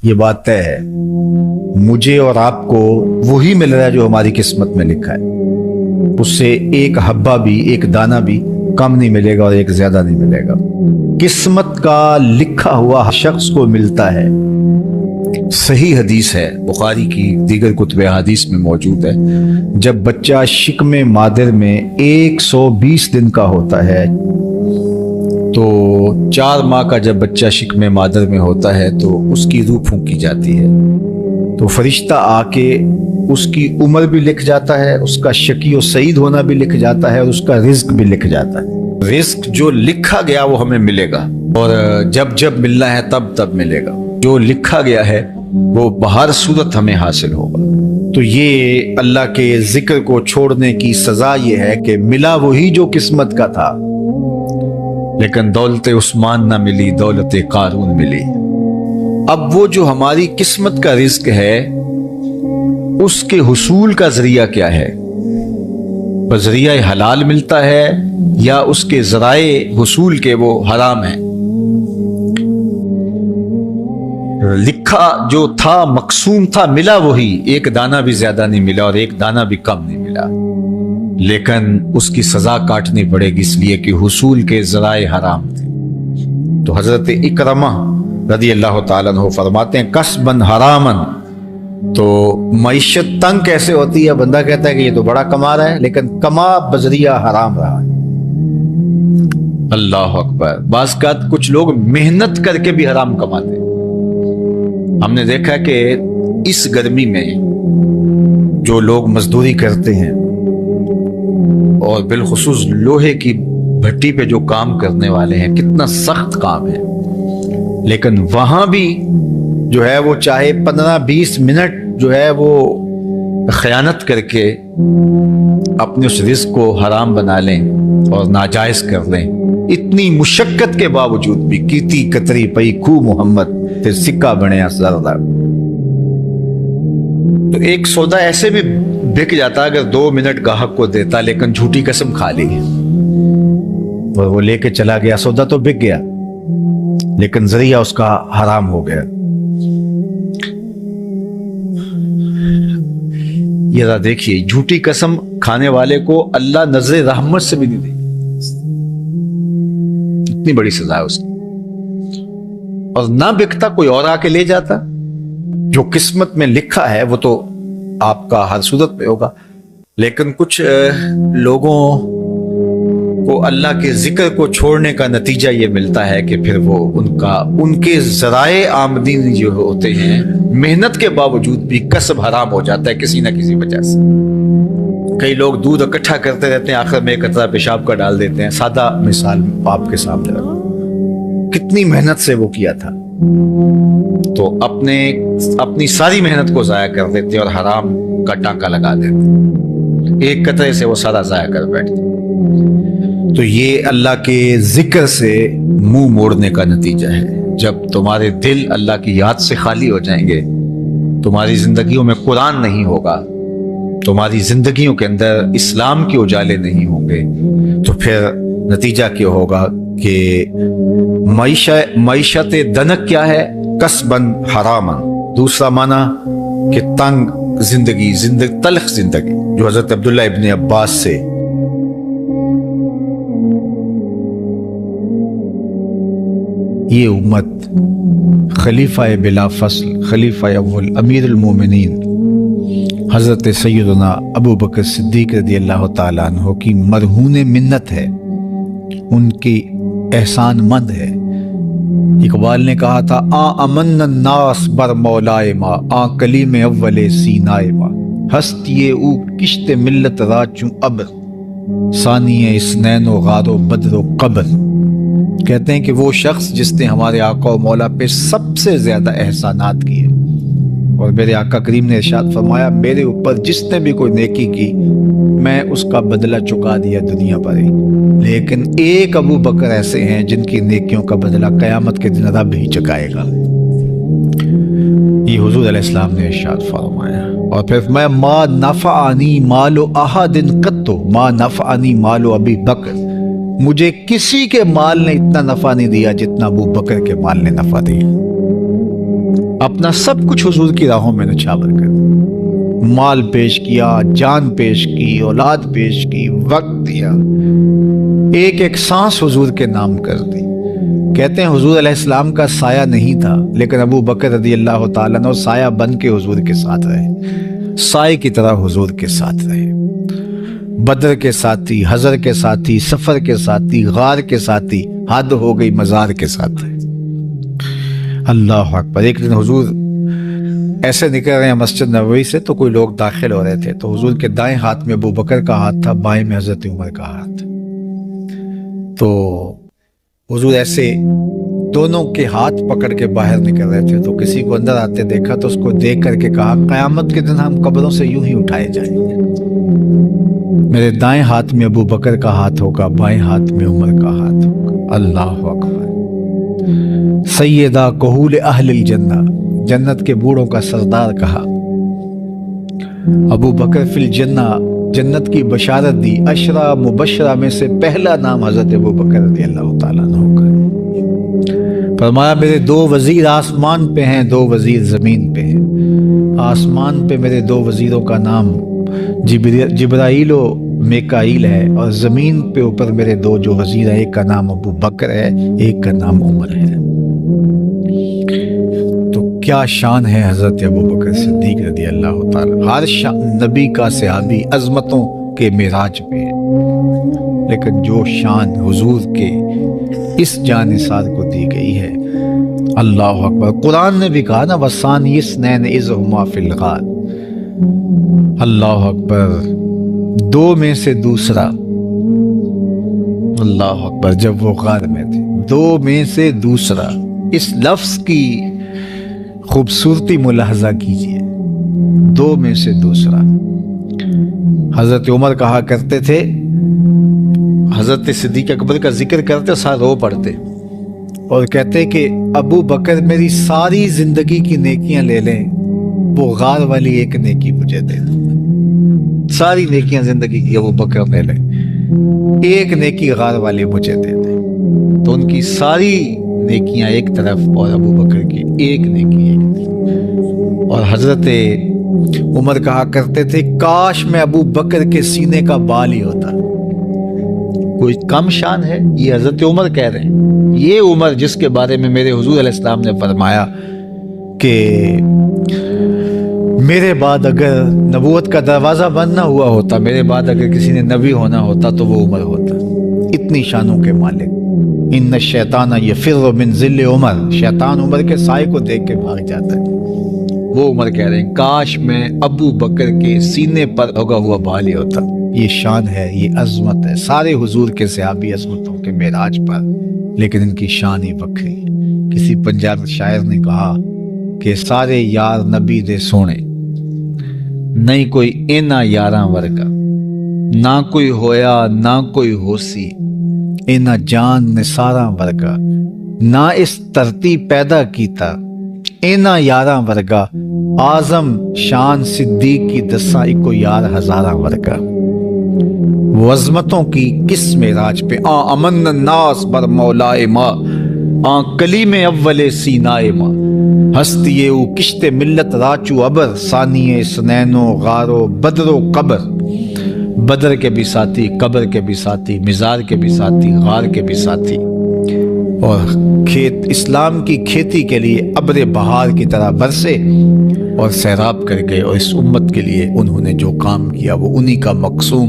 یہ بات طے ہے، مجھے اور آپ کو وہی مل رہا ہے جو ہماری قسمت میں لکھا ہے، اس سے ایک حبہ بھی، ایک دانہ بھی کم نہیں ملے گا اور ایک زیادہ نہیں ملے گا۔ قسمت کا لکھا ہوا شخص کو ملتا ہے۔ صحیح حدیث ہے، بخاری کی دیگر کتب حدیث میں موجود ہے، جب بچہ شکم مادر میں 120 دن کا ہوتا ہے، تو 4 ماہ کا جب بچہ شکم مادر میں ہوتا ہے تو اس کی روح پھونکی جاتی ہے، تو فرشتہ آ کے اس کی عمر بھی لکھ جاتا ہے، اس کا شقی و سعید ہونا بھی لکھ جاتا ہے، اور اس کا رزق بھی لکھ جاتا ہے۔ رزق جو لکھا گیا وہ ہمیں ملے گا، اور جب جب ملنا ہے تب تب ملے گا۔ جو لکھا گیا ہے وہ بہر صورت ہمیں حاصل ہوگا۔ تو یہ اللہ کے ذکر کو چھوڑنے کی سزا یہ ہے کہ ملا وہی جو قسمت کا تھا، لیکن دولت عثمان نہ ملی، دولت قارون ملی۔ اب وہ جو ہماری قسمت کا رزق ہے اس کے حصول کا ذریعہ کیا ہے؟ ذریعہ حلال ملتا ہے یا اس کے ذرائع حصول کے وہ حرام ہیں؟ لکھا جو تھا، مقسوم تھا، ملا وہی، ایک دانہ بھی زیادہ نہیں ملا اور ایک دانہ بھی کم نہیں ملا، لیکن اس کی سزا کاٹنی پڑے گی اس لیے کہ حصول کے ذرائع حرام تھے۔ تو حضرت اکرمہ رضی اللہ تعالیٰ عنہ فرماتے ہیں کسبن حرامن، تو معیشت تنگ کیسے ہوتی ہے؟ بندہ کہتا ہے کہ یہ تو بڑا کما رہا ہے، لیکن کما بذریعہ حرام رہا ہے۔ اللہ اکبر۔ بعض اوقات کچھ لوگ محنت کر کے بھی حرام کماتے ہیں۔ ہم نے دیکھا کہ اس گرمی میں جو لوگ مزدوری کرتے ہیں، اور بالخصوص لوہے کی بھٹی پہ جو کام کرنے والے ہیں، کتنا سخت کام ہے، لیکن وہاں بھی جو ہے وہ چاہے 15-20 منٹ جو ہے وہ خیانت کر کے اپنے اس رزق کو حرام بنا لیں اور ناجائز کر لیں، اتنی مشقت کے باوجود بھی کیتی کتری پئی خو محمد تے سکہ بنیا زردہ۔ تو ایک سودا ایسے بھی بک جاتا اگر 2 منٹ گاہک کو دیتا، لیکن جھوٹی قسم کھا لی اور وہ لے کے چلا گیا، سودا تو بک گیا لیکن ذریعہ اس کا حرام ہو گیا۔ یہ ذرا دیکھیے، جھوٹی قسم کھانے والے کو اللہ نظر رحمت سے بھی نہیں دے، اتنی بڑی سزا ہے اس کی، اور نہ بکتا کوئی اور آ کے لے جاتا۔ جو قسمت میں لکھا ہے وہ تو آپ کا ہر صورت میں ہوگا، لیکن کچھ لوگوں کو اللہ کے ذکر کو چھوڑنے کا نتیجہ یہ ملتا ہے کہ پھر وہ ان کے ذرائع آمدنی جو ہوتے ہیں، محنت کے باوجود بھی کسب حرام ہو جاتا ہے کسی نہ کسی وجہ سے۔ کئی لوگ دودھ اکٹھا کرتے رہتے ہیں، آخر میں ایک قطرہ پیشاب کا ڈال دیتے ہیں۔ سادہ مثال آپ کے سامنے رکھا، کتنی محنت سے وہ کیا تھا، تو اپنی ساری محنت کو ضائع کر دیتے اور حرام کا ٹانکا لگا دیتے، ایک قطرے سے وہ سارا ضائع کر بیٹھتے۔ تو یہ اللہ کے ذکر سے منہ موڑنے کا نتیجہ ہے۔ جب تمہارے دل اللہ کی یاد سے خالی ہو جائیں گے، تمہاری زندگیوں میں قرآن نہیں ہوگا، تمہاری زندگیوں کے اندر اسلام کے اجالے نہیں ہوں گے، تو پھر نتیجہ کیا ہوگا کہ معیشت دنک کیا ہے؟ کسبن حرامن۔ دوسرا معنی کہ تنگ زندگی، تلخ زندگی، جو حضرت عبداللہ ابن عباس سے یہ امت خلیفہ بلا فصل، خلیفہ اول، امیر المومنین حضرت سیدنا ابو بکر صدیق رضی اللہ تعالیٰ عنہ کی مرہون منت ہے، ان کی احسان مند ہے۔ اقبال نے کہا تھا امن الناس بر مولائے ما، کلیم اول سینائے ما، ہستی او کشت ملت را چوں ابر، ثانی اسنین و غار و بدر و قبر۔ کہتے ہیں کہ وہ شخص جس نے ہمارے آقا و مولا پہ سب سے زیادہ احسانات کیے، اور میرے آقا کریم نے ارشاد فرمایا میرے اوپر جس نے بھی کوئی نیکی کی میں اس کا بدلہ چکا دیا دنیا پر ہی، لیکن ایک ابو بکر ایسے ہیں جن کی نیکیوں کا بدلہ قیامت کے دن رب ہی چکائے گا۔ یہ حضور علیہ السلام نے ارشاد فرمایا، اور پھر میں ما نفعنی مال احد قط، ما نفعنی مال ابی بکر، مجھے کسی کے مال نے اتنا نفع نہیں دیا جتنا ابو بکر کے مال نے نفع دیا۔ اپنا سب کچھ حضور کی راہوں میں نچھاور کر دیا، مال پیش کیا، جان پیش کی، اولاد پیش کی، وقت دیا، ایک ایک سانس حضور کے نام کر دی۔ کہتے ہیں حضور علیہ السلام کا سایہ نہیں تھا، لیکن ابو بکر رضی اللہ تعالیٰ عنہ سایہ بن کے حضور کے ساتھ رہے، سائے کی طرح حضور کے ساتھ رہے، بدر کے ساتھی، حضر کے ساتھی، سفر کے ساتھی، غار کے ساتھی، حد ہو گئی مزار کے ساتھ رہے۔ اللہ اکبر۔ ایک دن حضور ایسے نکل رہے ہیں مسجد نبوی سے، تو کوئی لوگ داخل ہو رہے تھے، تو حضور کے دائیں ہاتھ میں ابو بکر کا ہاتھ تھا، بائیں میں حضرت عمر کا ہاتھ۔ تو حضور ایسے دونوں کے ہاتھ پکڑ کے باہر نکل رہے تھے، تو کسی کو اندر آتے دیکھا تو اس کو دیکھ کر کے کہا، قیامت کے دن ہم قبروں سے یوں ہی اٹھائے جائیں گے، میرے دائیں ہاتھ میں ابو بکر کا ہاتھ ہوگا، بائیں ہاتھ میں عمر کا ہاتھ ہوگا۔ اللہ اکبر۔ سیدہ کہول اہل الجنہ، جنت کے بوڑھوں کا سردار کہا، ابو بکر فی الجنہ، جنت کی بشارت دی۔ عشرہ مبشرہ میں سے پہلا نام حضرت ابو بکر رضی اللہ تعالیٰ عنہ کا۔ فرمایا میرے 2 وزیر آسمان پہ ہیں، 2 وزیر زمین پہ ہیں۔ آسمان پہ میرے 2 وزیروں کا نام جبرائیل و میکائیل ہے، اور زمین پہ اوپر میرے 2 جو وزیر ہیں، ایک کا نام ابو بکر ہے، ایک کا نام عمر ہے۔ تو کیا شان ہے حضرت ابو بکر صدیق رضی اللہ تعالیٰ۔ ہر نبی کا صحابی عظمتوں کے معراج پہ ہے، لیکن جو شان حضور کے اس جانثار کو دی گئی ہے، اللہ اکبر۔ قرآن نے بھی کہا نا، وَثَانِيَ اثْنَيْنِ إِذْ هُمَا فِي الْغَارِ۔ اللہ اکبر۔ 2 میں سے دوسرا، اللہ اکبر، جب وہ غار میں تھے، 2 میں سے دوسرا۔ اس لفظ کی خوبصورتی ملاحظہ کیجئے، 2 میں سے دوسرا۔ حضرت عمر کہا کرتے تھے، حضرت صدیق اکبر کا ذکر کرتے ساتھ رو پڑتے اور کہتے کہ ابو بکر میری ساری زندگی کی نیکیاں لے لیں، وہ غار والی ایک نیکی مجھے دے دیں۔ ساری نیکیاں زندگی کی ابو بکر لے لیں، ایک نیکی غار والے مجھے دے دیں۔ تو ان کی ساری نیکیاں ایک طرف اور ابو بکر کی ایک نیکی ایک طرف۔ اور حضرت عمر کہا کرتے تھے، کاش میں ابو بکر کے سینے کا بال ہی ہوتا۔ کوئی کم شان ہے؟ یہ حضرت عمر کہہ رہے ہیں، یہ عمر جس کے بارے میں میرے حضور علیہ السلام نے فرمایا کہ میرے بعد اگر نبوت کا دروازہ بند نہ ہوا ہوتا، میرے بعد اگر کسی نے نبی ہونا ہوتا تو وہ عمر ہوتا۔ اتنی شانوں کے مالک۔ ان الشیطان یفر من ظل عمر، شیطان عمر کے سائے کو دیکھ کے بھاگ جاتا ہے۔ وہ عمر کہہ رہے ہیں، کاش میں ابو بکر کے سینے پر لگا ہوا بال ہی ہوتا۔ یہ شان ہے، یہ عظمت ہے۔ سارے حضور کے صحابی عظمتوں کے معراج پر، لیکن ان کی شان ہی بکھری۔ کسی پنجاب شاعر نے کہا کہ سارے یار نبی دے سونے، نہیں کوئی اینا یاراں ورگا، نہ کوئی ہویا نہ کوئی ہوسی، اینا جان نثاراں ورگا، نہ اس دھرتی پیدا کیتا، اینا یاراں ورگا، آزم شان صدیق کی دساں اکو یار ہزاراں ورگا۔ وہ عظمتوں کی کس معراج پہ، امن الناس بر مولائے ماں، کلیم اول سینائے ماں، ہستی او کشت ملت راچو ابر، ثانی سنین و غار و بدر و قبر۔ بدر کے بھی ساتھی، قبر کے بھی ساتھی، مزار کے بھی ساتھی، غار کے بھی ساتھی، اور اسلام کی کھیتی کے لیے ابر بہار کی طرح برسے اور سیراب کر گئے، اور اس امت کے لیے انہوں نے جو کام کیا وہ انہی کا مقصوم